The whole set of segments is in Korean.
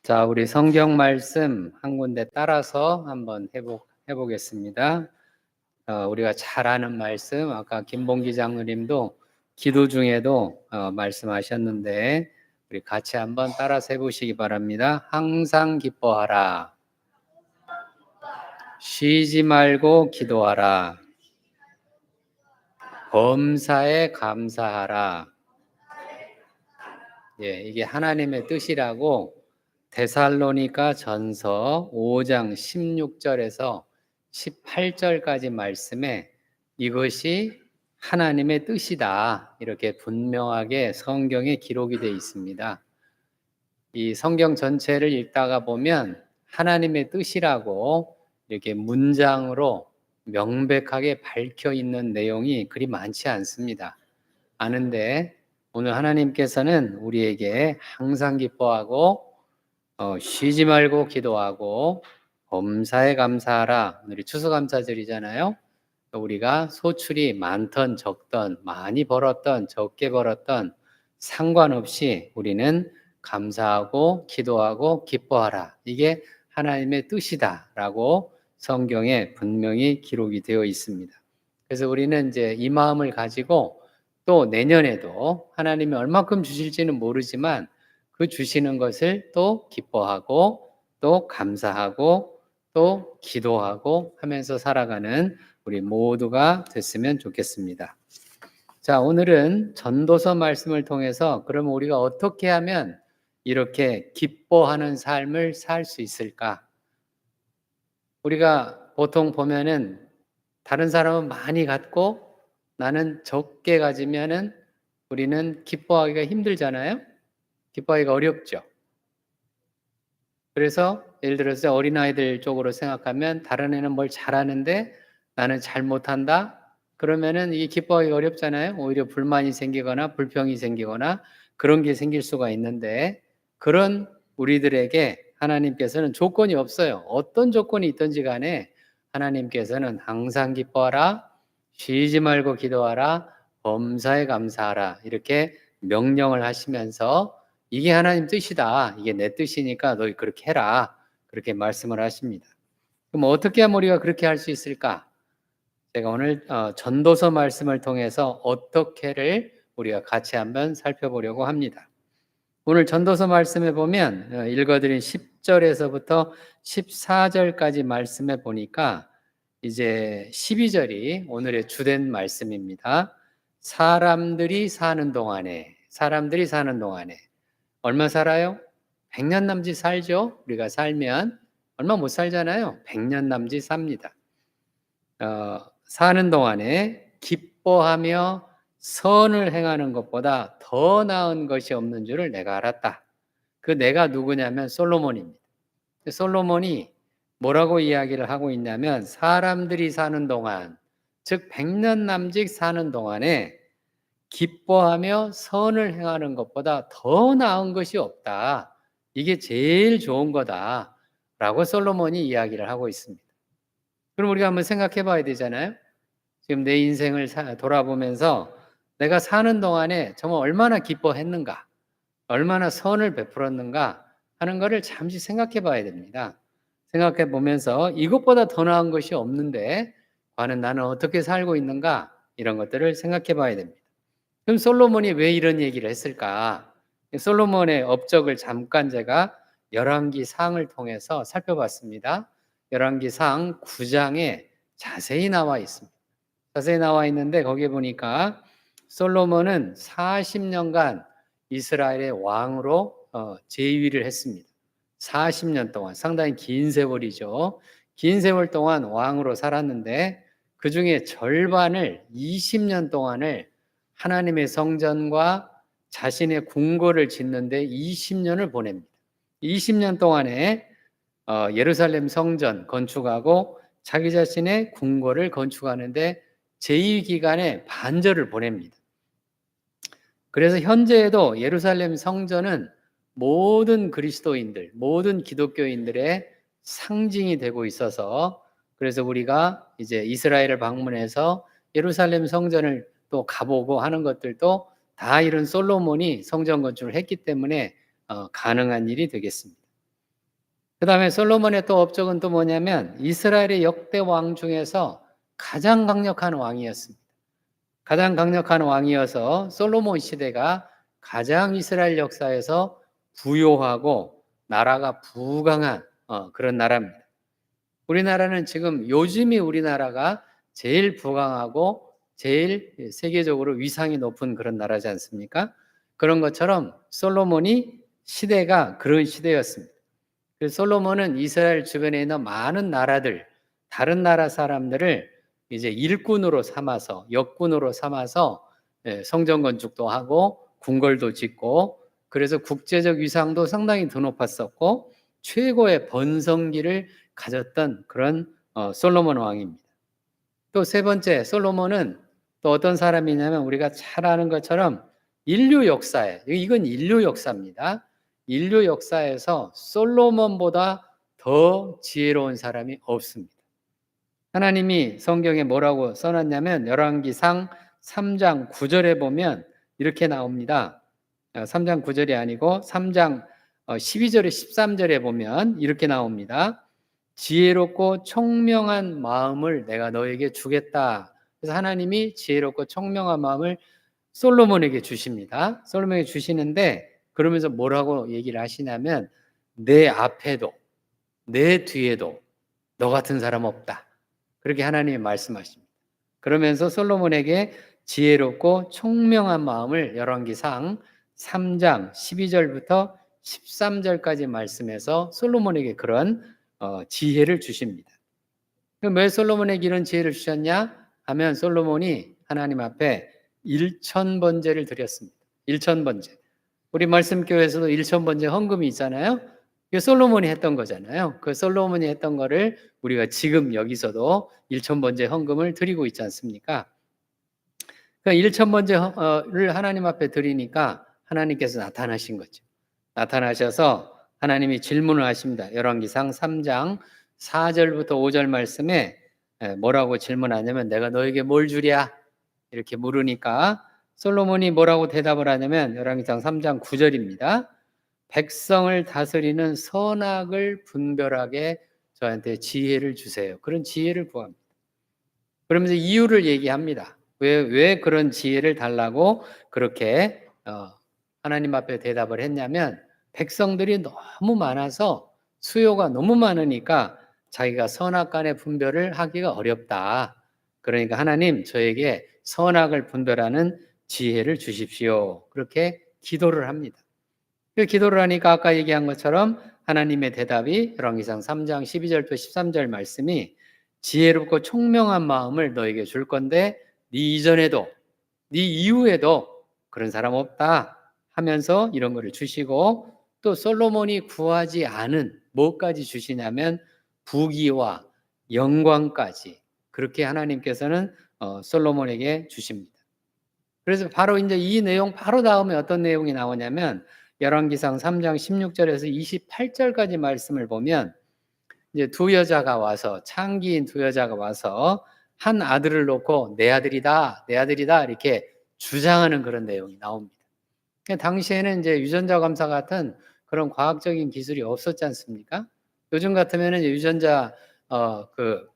자, 우리 성경 말씀 한 군데 따라서 한번 해보겠습니다. 우리가 잘 아는 말씀, 아까 김봉기 장로님도 기도 중에도 말씀하셨는데, 우리 같이 한번 따라서 해보시기 바랍니다. 항상 기뻐하라. 쉬지 말고 기도하라. 범사에 감사하라. 예, 이게 하나님의 뜻이라고 데살로니가 전서 5장 16절에서 18절까지 말씀에 이것이 하나님의 뜻이다, 이렇게 분명하게 성경에 기록이 되어 있습니다. 이 성경 전체를 읽다가 보면 하나님의 뜻이라고 이렇게 문장으로 명백하게 밝혀 있는 내용이 그리 많지 않습니다. 아는데 오늘 하나님께서는 우리에게 항상 기뻐하고 쉬지 말고 기도하고 범사에 감사하라. 오늘이 추수감사절이잖아요. 우리가 소출이 많던 적던, 많이 벌었던 적게 벌었던 상관없이 우리는 감사하고 기도하고 기뻐하라. 이게 하나님의 뜻이다라고 성경에 분명히 기록이 되어 있습니다. 그래서 우리는 이제 이 마음을 가지고 또 내년에도 하나님이 얼마큼 주실지는 모르지만 그 주시는 것을 또 기뻐하고 또 감사하고 또 기도하고 하면서 살아가는 우리 모두가 됐으면 좋겠습니다. 자, 오늘은 전도서 말씀을 통해서 그럼 우리가 어떻게 하면 이렇게 기뻐하는 삶을 살 수 있을까? 우리가 보통 보면은 다른 사람은 많이 갖고 나는 적게 가지면은 우리는 기뻐하기가 힘들잖아요. 기뻐하기가 어렵죠. 그래서 예를 들어서 어린아이들 쪽으로 생각하면 다른 애는 뭘 잘하는데 나는 잘 못한다? 그러면은 이게 기뻐하기가 어렵잖아요. 오히려 불만이 생기거나 불평이 생기거나 그런 게 생길 수가 있는데, 그런 우리들에게 하나님께서는 조건이 없어요. 어떤 조건이 있든지 간에 하나님께서는 항상 기뻐하라, 쉬지 말고 기도하라, 범사에 감사하라, 이렇게 명령을 하시면서 이게 하나님 뜻이다, 이게 내 뜻이니까 너희 그렇게 해라, 그렇게 말씀을 하십니다. 그럼 어떻게 하면 우리가 그렇게 할 수 있을까? 제가 오늘 전도서 말씀을 통해서 어떻게를 우리가 같이 한번 살펴보려고 합니다. 오늘 전도서 말씀에 보면 읽어드린 10절에서부터 14절까지 말씀에 보니까 이제 12절이 오늘의 주된 말씀입니다. 사람들이 사는 동안에 얼마 살아요? 100년 남짓 살죠. 우리가 살면 얼마 못 살잖아요. 100년 남짓 삽니다. 사는 동안에 기뻐하며 선을 행하는 것보다 더 나은 것이 없는 줄을 내가 알았다. 그 내가 누구냐면 솔로몬입니다. 솔로몬이 뭐라고 이야기를 하고 있냐면 사람들이 사는 동안, 즉 100년 남짓 사는 동안에 기뻐하며 선을 행하는 것보다 더 나은 것이 없다. 이게 제일 좋은 거다라고 솔로몬이 이야기를 하고 있습니다. 그럼 우리가 한번 생각해 봐야 되잖아요. 지금 내 인생을 돌아보면서 내가 사는 동안에 정말 얼마나 기뻐했는가, 얼마나 선을 베풀었는가 하는 것을 잠시 생각해 봐야 됩니다. 생각해 보면서 이것보다 더 나은 것이 없는데 과연 나는 어떻게 살고 있는가, 이런 것들을 생각해 봐야 됩니다. 그럼 솔로몬이 왜 이런 얘기를 했을까? 솔로몬의 업적을 잠깐 제가 열왕기상을 통해서 살펴봤습니다. 열왕기상 9장에 자세히 나와 있습니다. 자세히 나와 있는데 거기에 보니까 솔로몬은 40년간 이스라엘의 왕으로 재위를 했습니다. 40년 동안, 상당히 긴 세월이죠. 긴 세월 동안 왕으로 살았는데 그 중에 절반을, 20년 동안을 하나님의 성전과 자신의 궁궐을 짓는데 20년을 보냅니다. 20년 동안에 예루살렘 성전 건축하고 자기 자신의 궁궐을 건축하는데 제2 기간에 반절을 보냅니다. 그래서 현재에도 예루살렘 성전은 모든 그리스도인들, 모든 기독교인들의 상징이 되고 있어서, 그래서 우리가 이제 이스라엘을 방문해서 예루살렘 성전을 또 가보고 하는 것들도 다 이런 솔로몬이 성전 건축을 했기 때문에 가능한 일이 되겠습니다. 그다음에 솔로몬의 또 업적은 또 뭐냐면 이스라엘의 역대 왕 중에서 가장 강력한 왕이었습니다. 가장 강력한 왕이어서 솔로몬 시대가 가장 이스라엘 역사에서 부요하고 나라가 부강한 그런 나라입니다. 우리나라는 지금 요즘이 우리나라가 제일 부강하고 제일 세계적으로 위상이 높은 그런 나라지 않습니까? 그런 것처럼 솔로몬이 시대가 그런 시대였습니다. 그래서 솔로몬은 이스라엘 주변에 있는 많은 나라들, 다른 나라 사람들을 이제 일꾼으로 삼아서, 역군으로 삼아서 성전 건축도 하고 궁궐도 짓고, 그래서 국제적 위상도 상당히 더 높았었고 최고의 번성기를 가졌던 그런 솔로몬 왕입니다. 또 세 번째, 솔로몬은 또 어떤 사람이냐면 우리가 잘 아는 것처럼 인류 역사에, 이건 인류 역사입니다. 인류 역사에서 솔로몬보다 더 지혜로운 사람이 없습니다. 하나님이 성경에 뭐라고 써놨냐면 열왕기상 3장 9절에 보면 이렇게 나옵니다. 3장 9절이 아니고 3장 12절에 13절에 보면 이렇게 나옵니다. 지혜롭고 총명한 마음을 내가 너에게 주겠다. 그래서 하나님이 지혜롭고 총명한 마음을 솔로몬에게 주십니다. 솔로몬에게 주시는데 그러면서 뭐라고 얘기를 하시냐면 내 앞에도 내 뒤에도 너 같은 사람 없다. 그렇게 하나님이 말씀하십니다. 그러면서 솔로몬에게 지혜롭고 총명한 마음을 열왕기상 3장 12절부터 13절까지 말씀해서 솔로몬에게 그런 지혜를 주십니다. 왜 솔로몬에게 이런 지혜를 주셨냐 하면 솔로몬이 하나님 앞에 1,000번제를 드렸습니다. 1,000번제. 우리 말씀교회에서도 1,000번제 헌금이 있잖아요. 이게 솔로몬이 했던 거잖아요. 그 솔로몬이 했던 거를 우리가 지금 여기서도 1,000번제 헌금을 드리고 있지 않습니까? 그 1,000번제를 하나님 앞에 드리니까 하나님께서 나타나신 거죠. 나타나셔서 하나님이 질문을 하십니다. 열왕기상 3장 4절부터 5절 말씀에 뭐라고 질문하냐면 내가 너에게 뭘 주랴? 이렇게 물으니까 솔로몬이 뭐라고 대답을 하냐면 열왕기상 3장 9절입니다. 백성을 다스리는 선악을 분별하게 저한테 지혜를 주세요. 그런 지혜를 구합니다. 그러면서 이유를 얘기합니다. 왜 그런 지혜를 달라고 그렇게 하나님 앞에 대답을 했냐면 백성들이 너무 많아서 수요가 너무 많으니까 자기가 선악간의 분별을 하기가 어렵다. 그러니까 하나님 저에게 선악을 분별하는 지혜를 주십시오. 그렇게 기도를 합니다. 그 기도를 하니까 아까 얘기한 것처럼 하나님의 대답이 열왕기상 3장 12절부터 13절 말씀이 지혜롭고 총명한 마음을 너에게 줄 건데 네 이전에도 네 이후에도 그런 사람 없다 하면서 이런 거를 주시고 또 솔로몬이 구하지 않은 뭐까지 주시냐면 부귀와 영광까지 그렇게 하나님께서는 솔로몬에게 주십니다. 그래서 바로 이제 이 내용 바로 다음에 어떤 내용이 나오냐면 열왕기상 3장 16절에서 28절까지 말씀을 보면 이제 두 여자가 와서 창기인 두 여자가 와서 한 아들을 놓고 내 아들이다, 내 아들이다 이렇게 주장하는 그런 내용이 나옵니다. 당시에는 이제 유전자 검사 같은 그런 과학적인 기술이 없었지 않습니까? 요즘 같으면은 유전자 그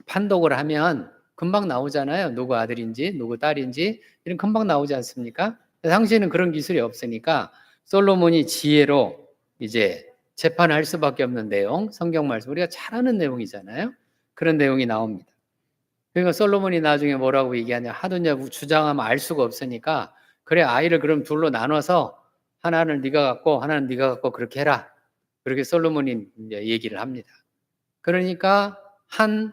판독을 하면 금방 나오잖아요. 누구 아들인지, 누구 딸인지 이런 금방 나오지 않습니까? 당시에는 그런 기술이 없으니까 솔로몬이 지혜로 이제 재판할 수밖에 없는 내용, 성경 말씀 우리가 잘 아는 내용이잖아요. 그런 내용이 나옵니다. 그러니까 솔로몬이 나중에 뭐라고 얘기하냐 하느냐 주장하면 알 수가 없으니까 그래 아이를 그럼 둘로 나눠서 하나는 네가 갖고 하나는 네가 갖고 그렇게 해라. 그렇게 솔로몬이 이제 얘기를 합니다. 그러니까 한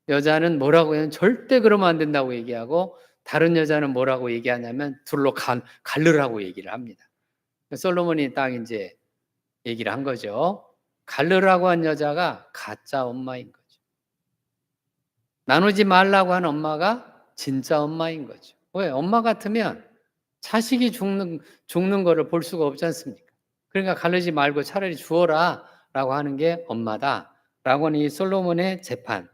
여자는 뭐라고 해요? 절대 그러면 안 된다고 얘기하고 다른 여자는 뭐라고 얘기하냐면 둘로 갈르라고 얘기를 합니다. 솔로몬이 딱 이제 얘기를 한 거죠. 갈르라고 한 여자가 가짜 엄마인 거죠. 나누지 말라고 한 엄마가 진짜 엄마인 거죠. 왜? 엄마 같으면 자식이 죽는 거를 볼 수가 없지 않습니까? 그러니까 갈르지 말고 차라리 주어라 라고 하는 게 엄마다 라고 하는 이 솔로몬의 재판.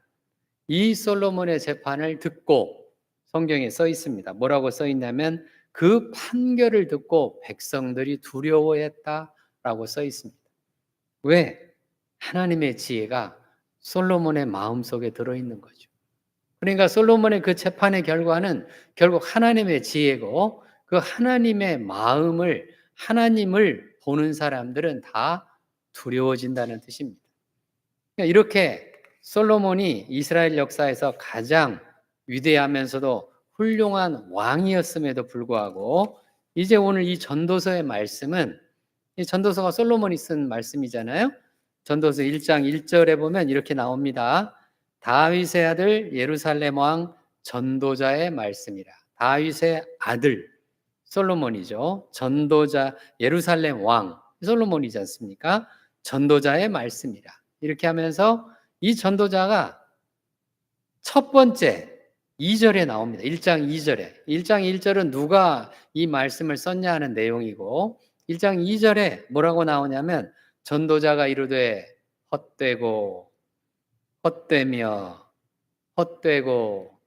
이 솔로몬의 재판을 듣고 성경에 써 있습니다. 뭐라고 써 있냐면 그 판결을 듣고 백성들이 두려워했다라고 써 있습니다. 왜? 하나님의 지혜가 솔로몬의 마음속에 들어있는 거죠. 그러니까 솔로몬의 그 재판의 결과는 결국 하나님의 지혜고, 그 하나님의 마음을, 하나님을 보는 사람들은 다 두려워진다는 뜻입니다. 그러니까 이렇게 솔로몬이 이스라엘 역사에서 가장 위대하면서도 훌륭한 왕이었음에도 불구하고, 이제 오늘 이 전도서의 말씀은, 이 전도서가 솔로몬이 쓴 말씀이잖아요. 전도서 1장 1절에 보면 이렇게 나옵니다. 다윗의 아들 예루살렘 왕 전도자의 말씀이라. 다윗의 아들 솔로몬이죠. 전도자 예루살렘 왕 솔로몬이지 않습니까? 전도자의 말씀이라. 이렇게 하면서 이 전도자가 첫 번째 2절에 나옵니다. 1장 2절에. 1장 1절은 누가 이 말씀을 썼냐 하는 내용이고, 1장 2절에 뭐라고 나오냐면 전도자가 이르되 헛되고 헛되며 헛되고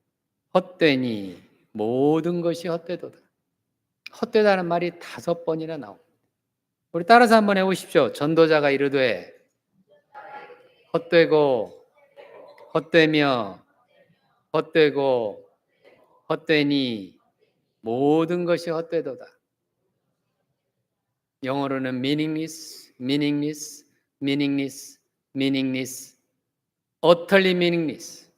헛되니 모든 것이 헛되도다. 헛되다는 말이 5번이나 나옵니다. 우리 따라서 한번 해보십시오. 전도자가 이르되 헛되고 헛되며 헛되고 헛되니 모든 것이 헛되도다. 영어로는 meaningless, meaningless, meaningless, meaningless, utterly meaningless.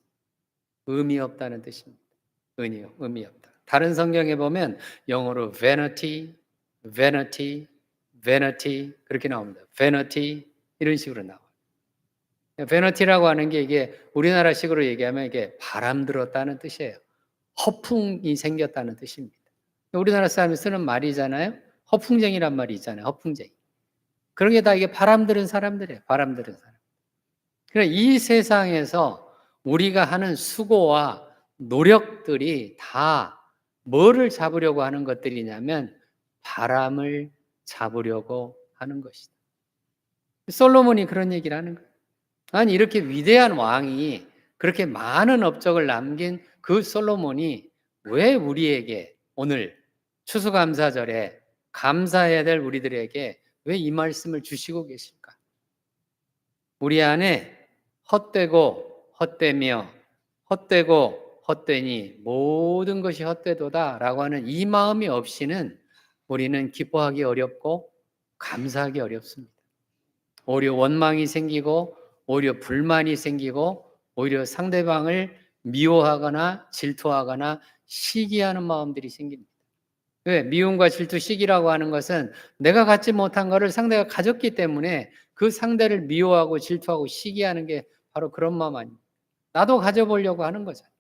의미 없다는 뜻입니다. 의미 없다. 다른 성경에 보면 영어로 vanity, vanity, vanity 그렇게 나옵니다. vanity 이런 식으로 나와요. vanity라고 하는 게 이게 우리나라식으로 얘기하면 이게 바람 들었다는 뜻이에요. 허풍이 생겼다는 뜻입니다. 우리나라 사람이 쓰는 말이잖아요. 허풍쟁이란 말이 있잖아요. 허풍쟁이. 그런 게 다 이게 바람 들은 사람들이에요. 바람 들은 사람. 그러니까 이 세상에서 우리가 하는 수고와 노력들이 다 뭐를 잡으려고 하는 것들이냐면 바람을 잡으려고 하는 것이다. 솔로몬이 그런 얘기를 하는 거예요. 아니 이렇게 위대한 왕이 그렇게 많은 업적을 남긴 그 솔로몬이 왜 우리에게 오늘 추수감사절에 감사해야 될 우리들에게 왜 이 말씀을 주시고 계실까? 우리 안에 헛되고 헛되며 헛되고 헛되니 모든 것이 헛되도다라고 하는 이 마음이 없이는 우리는 기뻐하기 어렵고 감사하기 어렵습니다. 오히려 원망이 생기고 오히려 불만이 생기고 오히려 상대방을 미워하거나 질투하거나 시기하는 마음들이 생깁니다. 왜? 미움과 질투, 시기라고 하는 것은 내가 갖지 못한 것을 상대가 가졌기 때문에 그 상대를 미워하고 질투하고 시기하는 게 바로 그런 마음 아닙니까? 나도 가져보려고 하는 거잖아요.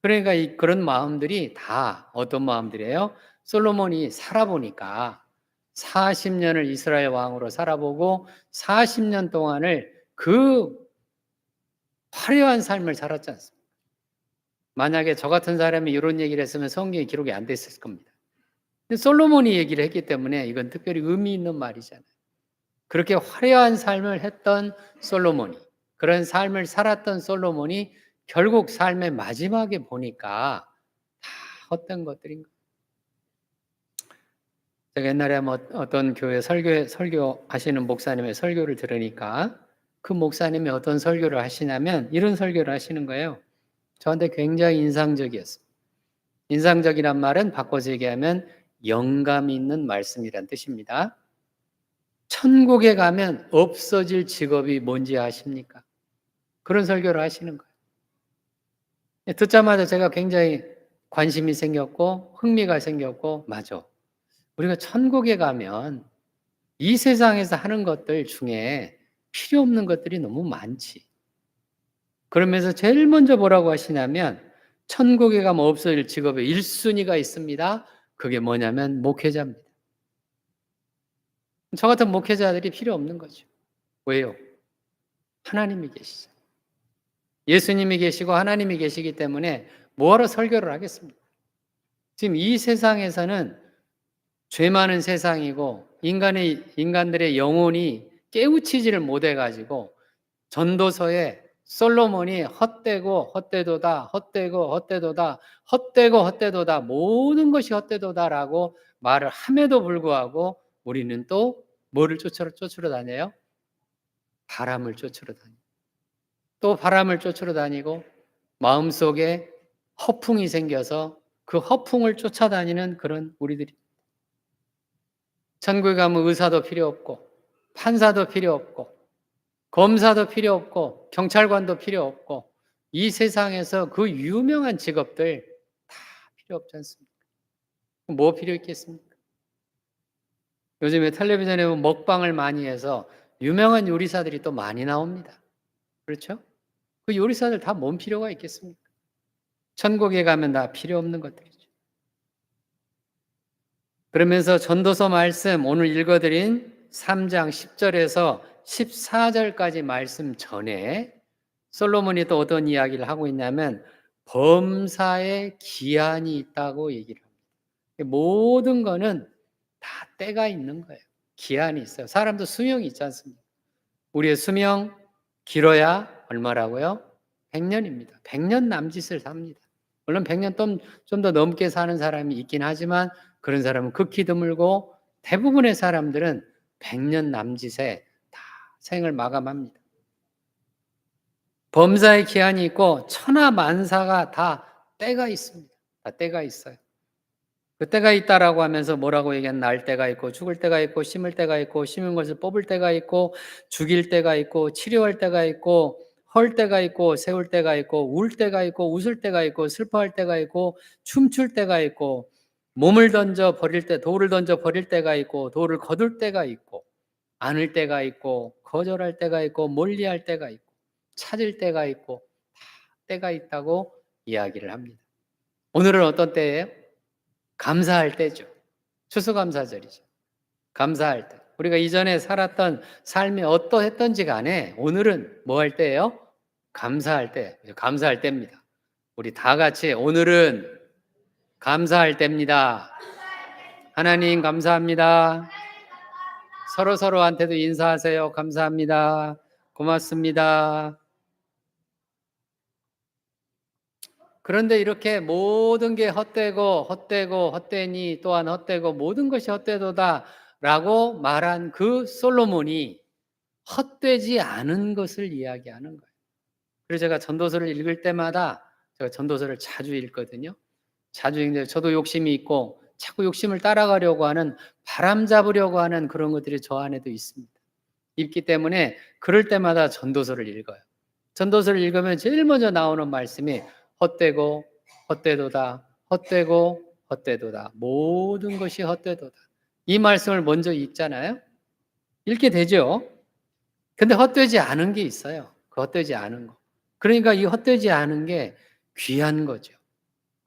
그러니까 그런 마음들이 다 어떤 마음들이에요? 솔로몬이 살아보니까 40년을 이스라엘 왕으로 살아보고 40년 동안을 그 화려한 삶을 살았지 않습니까? 만약에 저 같은 사람이 이런 얘기를 했으면 성경에 기록이 안 됐을 겁니다. 근데 솔로몬이 얘기를 했기 때문에 이건 특별히 의미 있는 말이잖아요. 그렇게 화려한 삶을 했던 솔로몬이, 그런 삶을 살았던 솔로몬이 결국 삶의 마지막에 보니까 다 헛된 것들인 거예요. 제가 옛날에 어떤 교회 설교하시는 목사님의 설교를 들으니까 그 목사님이 어떤 설교를 하시냐면 이런 설교를 하시는 거예요. 저한테 굉장히 인상적이었어요. 인상적이란 말은 바꿔서 얘기하면 영감이 있는 말씀이란 뜻입니다. 천국에 가면 없어질 직업이 뭔지 아십니까? 그런 설교를 하시는 거예요. 듣자마자 제가 굉장히 관심이 생겼고 흥미가 생겼고 맞아. 우리가 천국에 가면 이 세상에서 하는 것들 중에 필요 없는 것들이 너무 많지. 그러면서 제일 먼저 뭐라고 하시냐면 천국에 가면 없어질 직업의 1순위가 있습니다. 그게 뭐냐면 목회자입니다. 저 같은 목회자들이 필요 없는 거죠. 왜요? 하나님이 계시죠. 예수님이 계시고 하나님이 계시기 때문에 뭐하러 설교를 하겠습니까? 지금 이 세상에서는 죄 많은 세상이고 인간들의 영혼이 깨우치지를 못해가지고 전도서에 솔로몬이 헛되고 헛되도다 헛되고 헛되도다 헛되고 헛되도다 모든 것이 헛되도다라고 말을 함에도 불구하고 우리는 또 뭐를 쫓으러 다녀요? 바람을 쫓으러 다니고 또 바람을 쫓으러 다니고 마음속에 허풍이 생겨서 그 허풍을 쫓아다니는 그런 우리들이 천국에 가면 의사도 필요 없고 판사도 필요 없고 검사도 필요 없고 경찰관도 필요 없고 이 세상에서 그 유명한 직업들 다 필요 없지 않습니까? 뭐 필요 있겠습니까? 요즘에 텔레비전에 보면 먹방을 많이 해서 유명한 요리사들이 또 많이 나옵니다. 그렇죠? 그 요리사들 다 뭔 필요가 있겠습니까? 천국에 가면 다 필요 없는 것들이죠. 그러면서 전도서 말씀 오늘 읽어드린 3장 10절에서 14절까지 말씀 전에 솔로몬이 또 어떤 이야기를 하고 있냐면 범사에 기한이 있다고 얘기를 합니다. 모든 거는 다 때가 있는 거예요. 기한이 있어요. 사람도 수명이 있지 않습니까? 우리의 수명 길어야 얼마라고요? 100년입니다. 100년 남짓을 삽니다. 물론 100년 좀 더 넘게 사는 사람이 있긴 하지만 그런 사람은 극히 드물고 대부분의 사람들은 100년 남짓에 다 생을 마감합니다. 범사의 기한이 있고 천하만사가 다 때가 있습니다. 다 때가 있어요. 그 때가 있다라고 하면서 뭐라고 얘기한 날 때가 있고 죽을 때가 있고 심을 때가 있고 심은 것을 뽑을 때가 있고 죽일 때가 있고 치료할 때가 있고 헐 때가 있고 세울 때가 있고 울 때가 있고 웃을 때가 있고 슬퍼할 때가 있고 춤출 때가 있고 몸을 던져 버릴 때 돌을 던져 버릴 때가 있고 돌을 거둘 때가 있고 안을 때가 있고 거절할 때가 있고 멀리할 때가 있고 찾을 때가 있고 다 때가 있다고 이야기를 합니다. 오늘은 어떤 때예요? 감사할 때죠. 추수감사절이죠. 감사할 때. 우리가 이전에 살았던 삶이 어떠했던지 간에 오늘은 뭐 할 때예요? 감사할 때. 감사할 때입니다. 우리 다 같이 오늘은 감사할 때입니다. 하나님 감사합니다. 서로한테도 인사하세요. 감사합니다. 고맙습니다. 그런데 이렇게 모든 게 헛되니 또한 헛되고 모든 것이 헛되도다라고 말한 그 솔로몬이 헛되지 않은 것을 이야기하는 거예요. 그래서 제가 전도서를 읽을 때마다 제가 전도서를 자주 읽거든요. 자주 읽는데 저도 욕심이 있고 자꾸 욕심을 따라가려고 하는 바람 잡으려고 하는 그런 것들이 저 안에도 있습니다. 있기 때문에 그럴 때마다 전도서를 읽어요. 전도서를 읽으면 제일 먼저 나오는 말씀이 헛되고 헛되도다. 헛되고 헛되도다. 모든 것이 헛되도다. 이 말씀을 먼저 읽잖아요. 읽게 되죠. 근데 헛되지 않은 게 있어요. 그 헛되지 않은 거. 그러니까 이 헛되지 않은 게 귀한 거죠.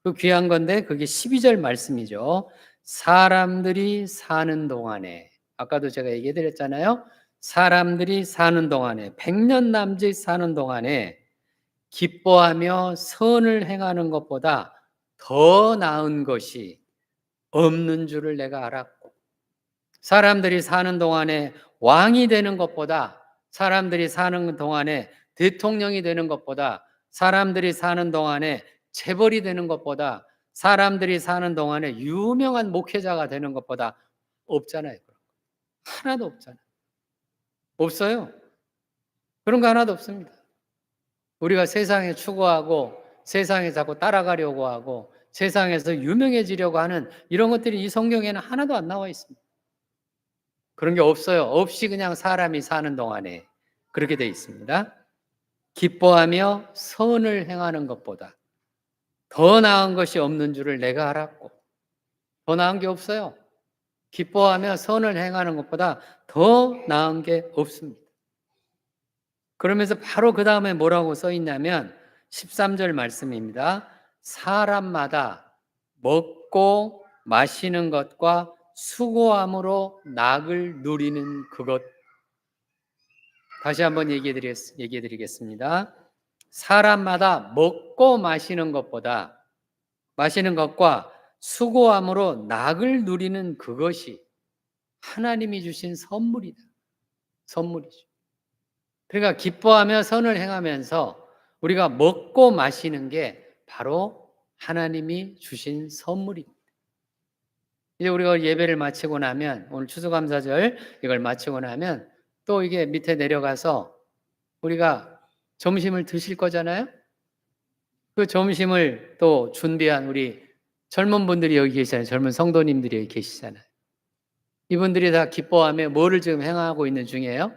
그 귀한 건데 그게 12절 말씀이죠. 사람들이 사는 동안에 아까도 제가 얘기해 드렸잖아요. 사람들이 사는 동안에 100년 남짓 사는 동안에 기뻐하며 선을 행하는 것보다 더 나은 것이 없는 줄을 내가 알았고 사람들이 사는 동안에 왕이 되는 것보다 사람들이 사는 동안에 대통령이 되는 것보다 사람들이 사는 동안에 재벌이 되는 것보다 사람들이 사는 동안에 유명한 목회자가 되는 것보다 없잖아요. 하나도 없잖아요. 없어요. 그런 거 하나도 없습니다. 우리가 세상에 추구하고 세상에 자꾸 따라가려고 하고 세상에서 유명해지려고 하는 이런 것들이 이 성경에는 하나도 안 나와 있습니다. 그런 게 없어요. 없이 그냥 사람이 사는 동안에 그렇게 돼 있습니다. 기뻐하며 선을 행하는 것보다 더 나은 것이 없는 줄을 내가 알았고 더 나은 게 없어요. 기뻐하며 선을 행하는 것보다 더 나은 게 없습니다. 그러면서 바로 그 다음에 뭐라고 써 있냐면 13절 말씀입니다. 사람마다 먹고 마시는 것과 수고함으로 낙을 누리는 그것. 다시 한번 얘기해 드리겠습니다. 사람마다 먹고 마시는 것과 수고함으로 낙을 누리는 그것이 하나님이 주신 선물이다. 선물이죠. 그러니까 기뻐하며 선을 행하면서 우리가 먹고 마시는 게 바로 하나님이 주신 선물입니다. 이제 우리가 예배를 마치고 나면 오늘 추수감사절 이걸 마치고 나면 또 이게 밑에 내려가서 우리가 점심을 드실 거잖아요. 그 점심을 또 준비한 우리 젊은 분들이 여기 계시잖아요. 젊은 성도님들이 여기 계시잖아요. 이분들이 다 기뻐하며 뭐를 지금 행하고 있는 중이에요?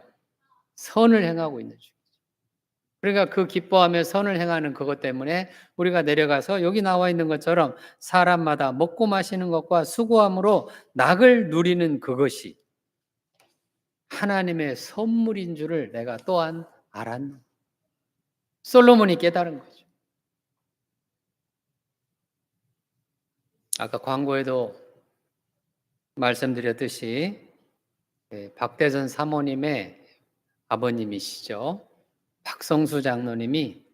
선을 행하고 있는 중. 그러니까 그 기뻐하며 선을 행하는 그것 때문에 우리가 내려가서 여기 나와 있는 것처럼 사람마다 먹고 마시는 것과 수고함으로 낙을 누리는 그것이 하나님의 선물인 줄을 내가 또한 알았노. 솔로몬이 깨달은 거죠. 아까 광고에도 말씀드렸듯이 박대선 사모님의 아버님이시죠. 박성수 장로님이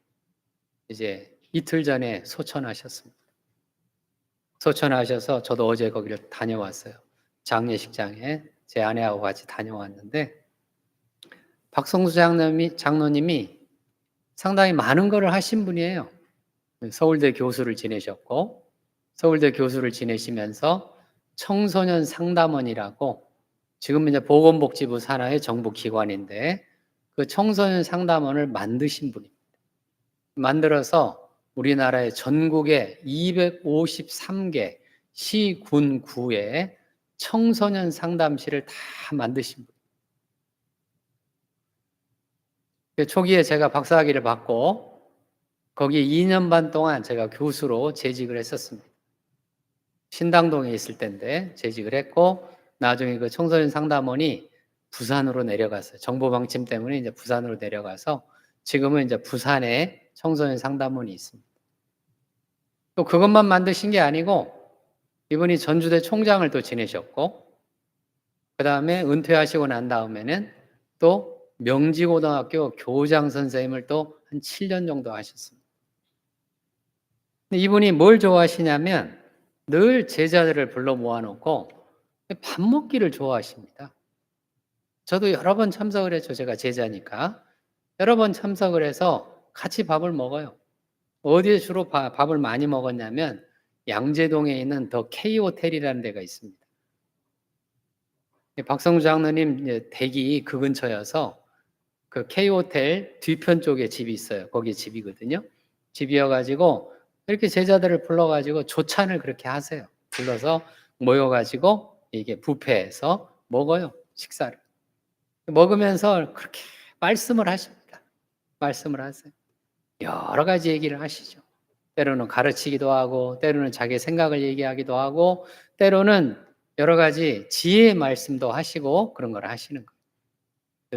이제 이틀 전에 소천하셨습니다. 소천하셔서 저도 어제 거기를 다녀왔어요. 장례식장에 제 아내하고 같이 다녀왔는데 박성수 장로님이 상당히 많은 것을 하신 분이에요. 서울대 교수를 지내셨고 서울대 교수를 지내시면서 청소년 상담원이라고 지금 이제 보건복지부 산하의 정부 기관인데 그 청소년 상담원을 만드신 분입니다. 만들어서 우리나라의 전국에 253개 시, 군, 구에 청소년 상담실을 다 만드신 분. 초기에 제가 박사학위를 받고 거기 2년 반 동안 제가 교수로 재직을 했었습니다. 신당동에 있을 때인데 재직을 했고 나중에 그 청소년 상담원이 부산으로 내려갔어요. 정보 방침 때문에 이제 부산으로 내려가서 지금은 이제 부산에 청소년 상담원이 있습니다. 또 그것만 만드신 게 아니고 이분이 전주대 총장을 또 지내셨고 그 다음에 은퇴하시고 난 다음에는 또 명지고등학교 교장 선생님을 또 한 7년 정도 하셨습니다. 근데 이분이 뭘 좋아하시냐면 늘 제자들을 불러 모아놓고 밥 먹기를 좋아하십니다. 저도 여러 번 참석을 했죠. 제가 제자니까. 여러 번 참석을 해서 같이 밥을 먹어요. 어디에 주로 밥을 많이 먹었냐면 양재동에 있는 더 K호텔이라는 데가 있습니다. 박성주 장로님 댁이 그 근처여서 그 K호텔 뒤편 쪽에 집이 있어요. 거기 집이거든요. 집이어가지고 이렇게 제자들을 불러가지고 조찬을 그렇게 하세요. 불러서 모여가지고 이게 뷔페에서 먹어요. 식사를. 먹으면서 그렇게 말씀을 하십니다. 말씀을 하세요. 여러 가지 얘기를 하시죠. 때로는 가르치기도 하고 때로는 자기 생각을 얘기하기도 하고 때로는 여러 가지 지혜의 말씀도 하시고 그런 걸 하시는 거예요.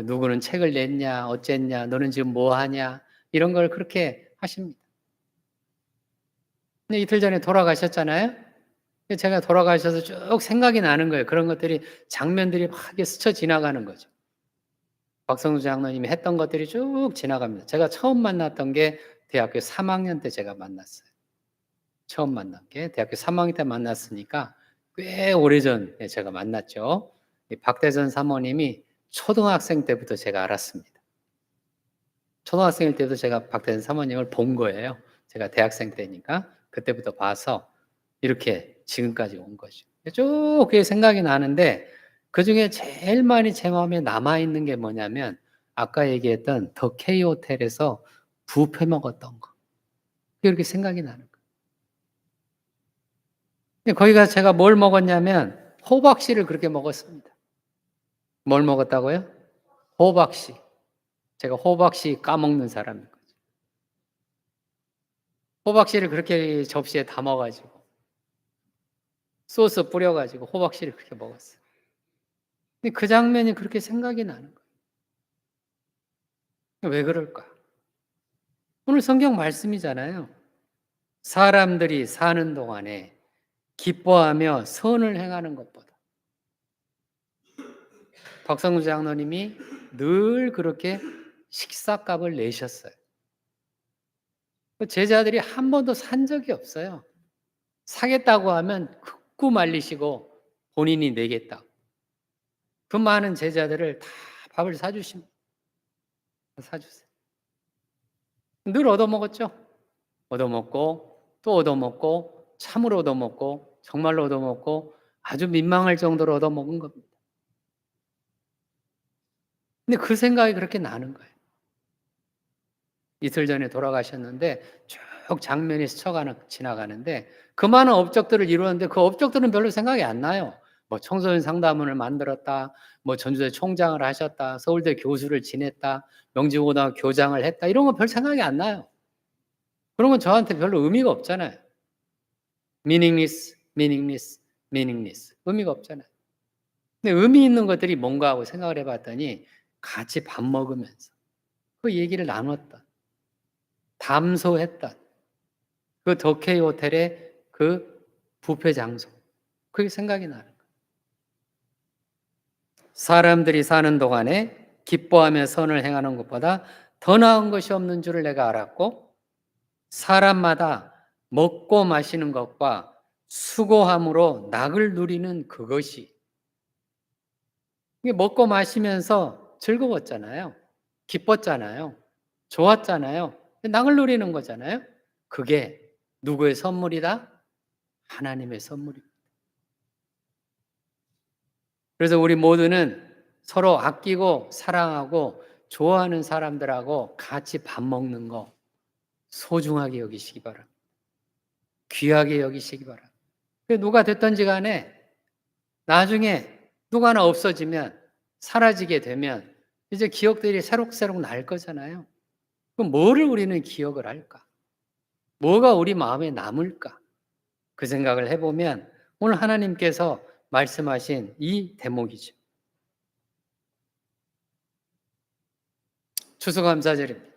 누구는 책을 냈냐 어쨌냐 너는 지금 뭐 하냐 이런 걸 그렇게 하십니다. 근데 이틀 전에 돌아가셨잖아요. 제가 돌아가셔서 쭉 생각이 나는 거예요. 그런 것들이 장면들이 막 스쳐 지나가는 거죠. 박성수 장로님이 했던 것들이 쭉 지나갑니다. 제가 처음 만났던 게 대학교 3학년 때 제가 만났어요. 처음 만난 게 대학교 3학년 때 만났으니까 꽤 오래전에 제가 만났죠. 박대선 사모님이 초등학생 때부터 제가 알았습니다. 초등학생일 때도 제가 박대선 사모님을 본 거예요. 제가 대학생 때니까 그때부터 봐서 이렇게 지금까지 온 거죠. 쭉 그게 생각이 나는데 그중에 제일 많이 제 마음에 남아있는 게 뭐냐면 아까 얘기했던 더 K호텔에서 뷔페 먹었던 거. 그게 생각이 나는 거예요. 거기가 제가 뭘 먹었냐면 호박씨를 그렇게 먹었습니다. 뭘 먹었다고요? 호박씨. 제가 호박씨 까먹는 사람인 거죠. 호박씨를 그렇게 접시에 담아가지고 소스 뿌려가지고 호박씨를 그렇게 먹었어요. 근데 그 장면이 그렇게 생각이 나는 거예요. 왜 그럴까? 오늘 성경 말씀이잖아요. 사람들이 사는 동안에 기뻐하며 선을 행하는 것보다 박성주 장로님이 늘 그렇게 식사값을 내셨어요. 제자들이 한 번도 산 적이 없어요. 사겠다고 하면 극구 말리시고 본인이 내겠다고. 그 많은 제자들을 다 밥을 사주십니다. 사주세요. 늘 얻어먹었죠. 얻어먹고 또 얻어먹고 참으로 얻어먹고 정말로 얻어먹고 아주 민망할 정도로 얻어먹은 겁니다. 근데 그 생각이 그렇게 나는 거예요. 이틀 전에 돌아가셨는데 쭉 장면이 지나가는데 그 많은 업적들을 이루었는데 그 업적들은 별로 생각이 안 나요. 뭐 청소년 상담원을 만들었다, 뭐 전주대 총장을 하셨다, 서울대 교수를 지냈다, 명지고등학교 교장을 했다, 이런 거 별 생각이 안 나요. 그런 건 저한테 별로 의미가 없잖아요. meaningless, meaningless, meaningless. 의미가 없잖아요. 근데 의미 있는 것들이 뭔가 하고 생각을 해봤더니 같이 밥 먹으면서 그 얘기를 나눴다. 담소했다. 그 더케이 호텔의 그 뷔페 장소. 그게 생각이 나는 거예요. 사람들이 사는 동안에 기뻐하며 선을 행하는 것보다 더 나은 것이 없는 줄을 내가 알았고, 사람마다 먹고 마시는 것과 수고함으로 낙을 누리는 그것이, 이게 먹고 마시면서 즐거웠잖아요. 기뻤잖아요. 좋았잖아요. 낙을 누리는 거잖아요. 그게 누구의 선물이다? 하나님의 선물입니다. 그래서 우리 모두는 서로 아끼고 사랑하고 좋아하는 사람들하고 같이 밥 먹는 거 소중하게 여기시기 바랍니다. 귀하게 여기시기 바랍니다. 누가 됐든지 간에 나중에 누가 하나 없어지면, 사라지게 되면 이제 기억들이 새록새록 날 거잖아요. 그럼 뭐를 우리는 기억을 할까? 뭐가 우리 마음에 남을까? 그 생각을 해보면 오늘 하나님께서 말씀하신 이 대목이죠. 추수감사절입니다.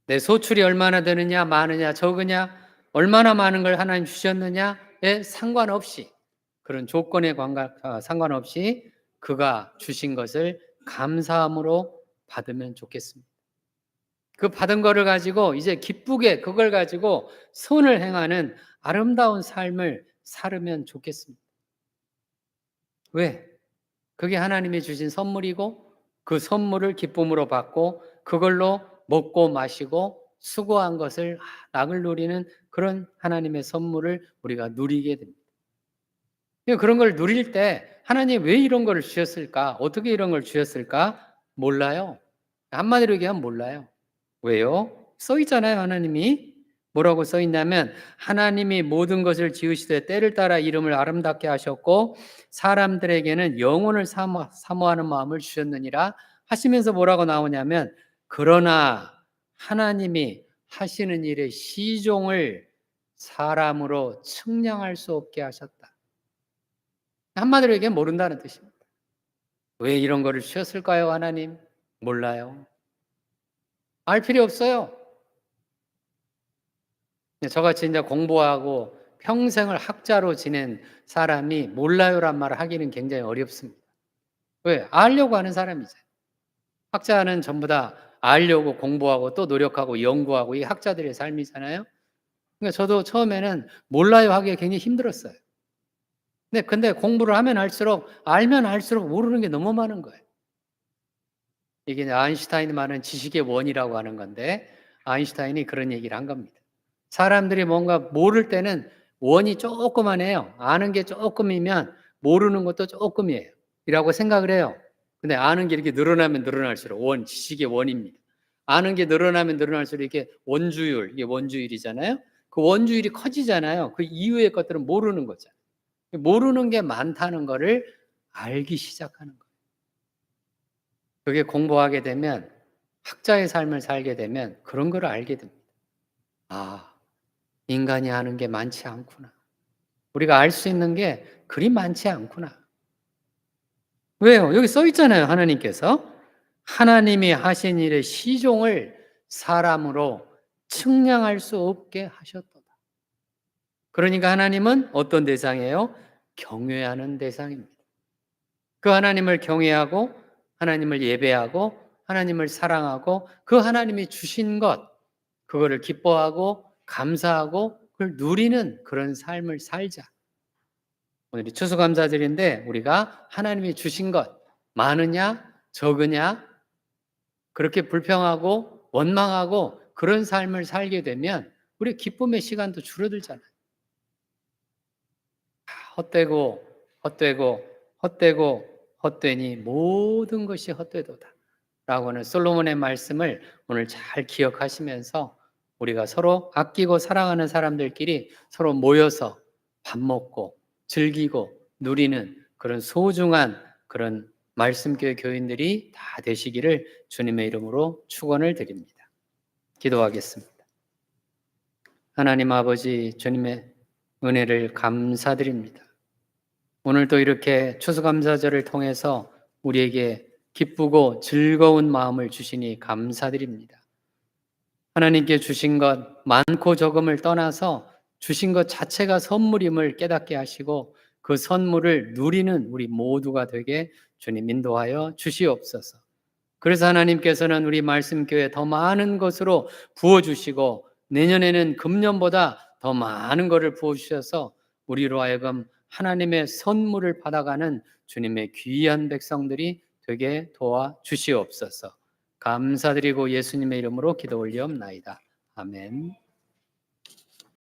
내 소출이 얼마나 되느냐, 많으냐, 적으냐, 얼마나 많은 걸 하나님 주셨느냐에 상관없이, 그런 조건에 상관없이 그가 주신 것을 감사함으로 받으면 좋겠습니다. 그 받은 거를 가지고 이제 기쁘게 그걸 가지고 선을 행하는 아름다운 삶을 살으면 좋겠습니다. 왜? 그게 하나님이 주신 선물이고 그 선물을 기쁨으로 받고 그걸로 먹고 마시고 수고한 것을 낙을 누리는 그런 하나님의 선물을 우리가 누리게 됩니다. 그런 걸 누릴 때 하나님 왜 이런 걸 주셨을까? 어떻게 이런 걸 주셨을까? 몰라요. 한마디로 얘기하면 몰라요. 왜요? 써 있잖아요, 하나님이. 뭐라고 써 있냐면 하나님이 모든 것을 지으시되 때를 따라 이름을 아름답게 하셨고 사람들에게는 영혼을 사모하는 마음을 주셨느니라 하시면서 뭐라고 나오냐면 그러나 하나님이 하시는 일의 시종을 사람으로 측량할 수 없게 하셨다. 한마디로 얘기하면 모른다는 뜻입니다. 왜 이런 거를 주셨을까요, 하나님? 몰라요. 알 필요 없어요. 저같이 이제 공부하고 평생을 학자로 지낸 사람이 몰라요란 말을 하기는 굉장히 어렵습니다. 왜? 알려고 하는 사람이죠. 학자는 전부 다 알려고 공부하고 또 노력하고 연구하고 이 학자들의 삶이잖아요. 그러니까 저도 처음에는 몰라요 하기가 굉장히 힘들었어요. 근데 공부를 하면 할수록 알면 알수록 모르는 게 너무 많은 거예요. 이게 아인슈타인이 말하는 지식의 원이라고 하는 건데 아인슈타인이 그런 얘기를 한 겁니다. 사람들이 뭔가 모를 때는 원이 조그만해요. 아는 게 조금이면 모르는 것도 조금이에요. 이라고 생각을 해요. 근데 아는 게 이렇게 늘어나면 늘어날수록 지식의 원입니다. 아는 게 늘어나면 늘어날수록 이게 원주율, 이게 원주율이잖아요. 그 원주율이 커지잖아요. 그 이후의 것들은 모르는 거잖아요. 모르는 게 많다는 거를 알기 시작하는 거예요. 그게 공부하게 되면 학자의 삶을 살게 되면 그런 걸 알게 됩니다. 아, 인간이 아는 게 많지 않구나. 우리가 알 수 있는 게 그리 많지 않구나. 왜요? 여기 써 있잖아요. 하나님께서 하나님이 하신 일의 시종을 사람으로 측량할 수 없게 하셨도다. 그러니까 하나님은 어떤 대상이에요? 경외하는 대상입니다. 그 하나님을 경외하고 하나님을 예배하고 하나님을 사랑하고 그 하나님이 주신 것 그거를 기뻐하고 감사하고 그걸 누리는 그런 삶을 살자. 오늘이 추수감사절인데 우리가 하나님이 주신 것 많으냐 적으냐 그렇게 불평하고 원망하고 그런 삶을 살게 되면 우리 기쁨의 시간도 줄어들잖아요. 헛되고 헛되고 헛되고 헛되니 모든 것이 헛되도다. 라고 하는 솔로몬의 말씀을 오늘 잘 기억하시면서 우리가 서로 아끼고 사랑하는 사람들끼리 서로 모여서 밥 먹고 즐기고 누리는 그런 소중한 그런 말씀교회 교인들이 다 되시기를 주님의 이름으로 축원을 드립니다. 기도하겠습니다. 하나님 아버지, 주님의 은혜를 감사드립니다. 오늘도 이렇게 추수감사절을 통해서 우리에게 기쁘고 즐거운 마음을 주시니 감사드립니다. 하나님께 주신 것 많고 적음을 떠나서 주신 것 자체가 선물임을 깨닫게 하시고 그 선물을 누리는 우리 모두가 되게 주님 인도하여 주시옵소서. 그래서 하나님께서는 우리 말씀교회 더 많은 것으로 부어주시고 내년에는 금년보다 더 많은 것을 부어주셔서 우리로 하여금 하나님의 선물을 받아가는 주님의 귀한 백성들이 되게 도와주시옵소서. 감사드리고 예수님의 이름으로 기도 올리옵나이다. 아멘.